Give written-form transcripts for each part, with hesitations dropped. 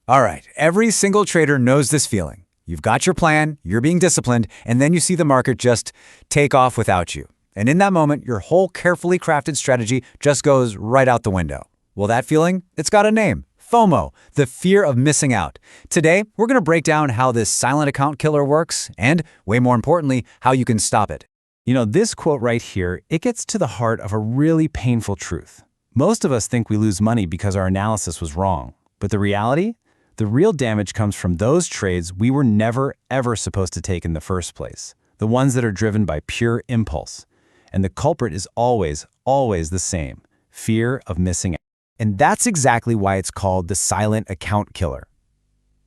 All right, every single trader knows this feeling. You've got your plan, you're being disciplined, and then you see the market just take off without you. And in that moment, your whole carefully crafted strategy just goes right out the window. Well, that feeling, it's got a name. FOMO, the fear of missing out. Today, we're going to break down how this silent account killer works and, way more importantly, how you can stop it. You know, this quote right here, it gets to the heart of a really painful truth. Most of us think we lose money because our analysis was wrong. But the reality? The real damage comes from those trades we were never, ever supposed to take in the first place. The ones that are driven by pure impulse. And the culprit is always, always the same. Fear of missing out. And that's exactly why it's called the silent account killer.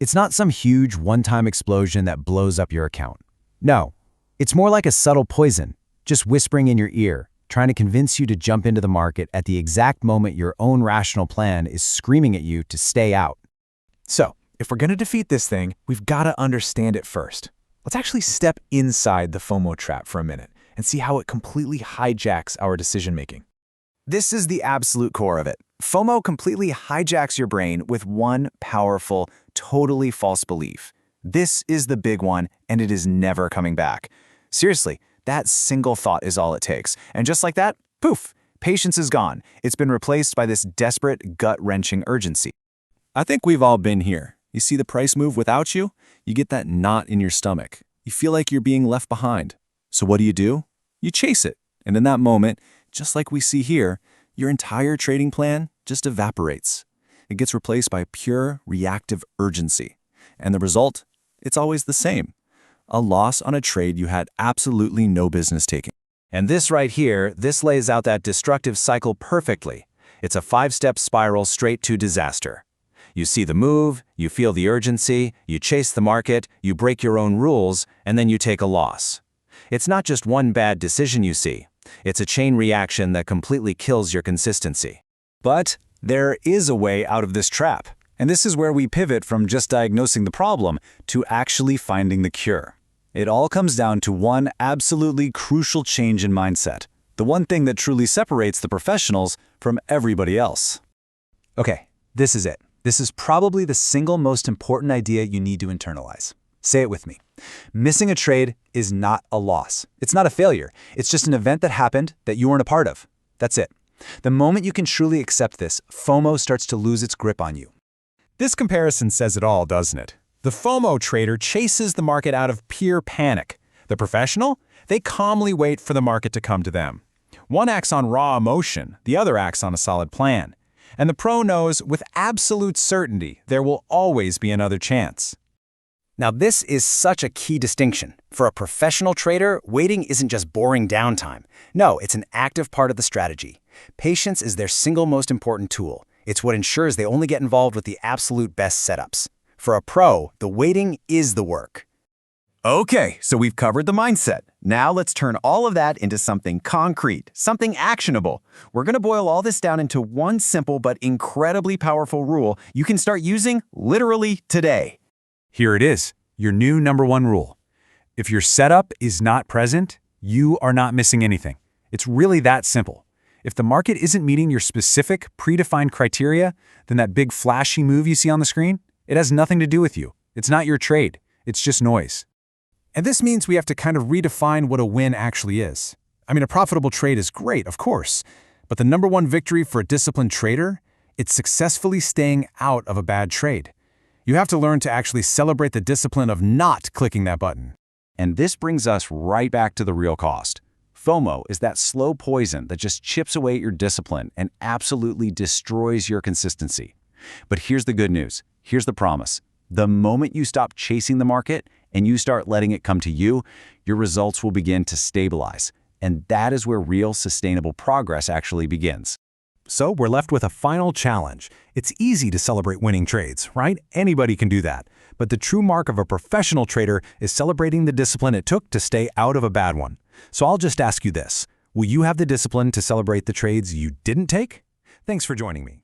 It's not some huge one-time explosion that blows up your account. No, it's more like a subtle poison, just whispering in your ear, trying to convince you to jump into the market at the exact moment your own rational plan is screaming at you to stay out. So, if we're going to defeat this thing, we've got to understand it first. Let's actually step inside the FOMO trap for a minute and see how it completely hijacks our decision-making. This is the absolute core of it. FOMO completely hijacks your brain with one powerful, totally false belief. This is the big one, and it is never coming back. Seriously, that single thought is all it takes. And just like that, poof, patience is gone. It's been replaced by this desperate, gut-wrenching urgency. I think we've all been here. You see the price move without you, you get that knot in your stomach. You feel like you're being left behind. So what do? You chase it. And in that moment, just like we see here, your entire trading plan just evaporates. It gets replaced by pure reactive urgency. And the result? It's always the same. A loss on a trade you had absolutely no business taking. And this right here, this lays out that destructive cycle perfectly. It's a 5-step spiral straight to disaster. You see the move, you feel the urgency, you chase the market, you break your own rules, and then you take a loss. It's not just one bad decision you see. It's a chain reaction that completely kills your consistency. But there is a way out of this trap. And this is where we pivot from just diagnosing the problem to actually finding the cure. It all comes down to one absolutely crucial change in mindset. The one thing that truly separates the professionals from everybody else. Okay, this is it. This is probably the single most important idea you need to internalize. Say it with me. Missing a trade is not a loss. It's not a failure. It's just an event that happened that you weren't a part of. That's it. The moment you can truly accept this, FOMO starts to lose its grip on you. This comparison says it all, doesn't it? The FOMO trader chases the market out of pure panic. The professional? They calmly wait for the market to come to them. One acts on raw emotion, the other acts on a solid plan. And the pro knows with absolute certainty there will always be another chance. Now this is such a key distinction. For a professional trader, waiting isn't just boring downtime. No, it's an active part of the strategy. Patience is their single most important tool. It's what ensures they only get involved with the absolute best setups. For a pro, the waiting is the work. Okay, so we've covered the mindset. Now let's turn all of that into something concrete, something actionable. We're going to boil all this down into one simple but incredibly powerful rule you can start using literally today. Here it is, your new #1 rule. If your setup is not present, you are not missing anything. It's really that simple. If the market isn't meeting your specific, predefined criteria, then that big flashy move you see on the screen, it has nothing to do with you. It's not your trade. It's just noise. And this means we have to kind of redefine what a win actually is. I mean, a profitable trade is great, of course, but the #1 victory for a disciplined trader, it's successfully staying out of a bad trade. You have to learn to actually celebrate the discipline of not clicking that button. And this brings us right back to the real cost. FOMO is that slow poison that just chips away at your discipline and absolutely destroys your consistency. But here's the good news. Here's the promise. The moment you stop chasing the market and you start letting it come to you, your results will begin to stabilize. And that is where real sustainable progress actually begins. So we're left with a final challenge. It's easy to celebrate winning trades, right? Anybody can do that. But the true mark of a professional trader is celebrating the discipline it took to stay out of a bad one. So I'll just ask you this. Will you have the discipline to celebrate the trades you didn't take? Thanks for joining me.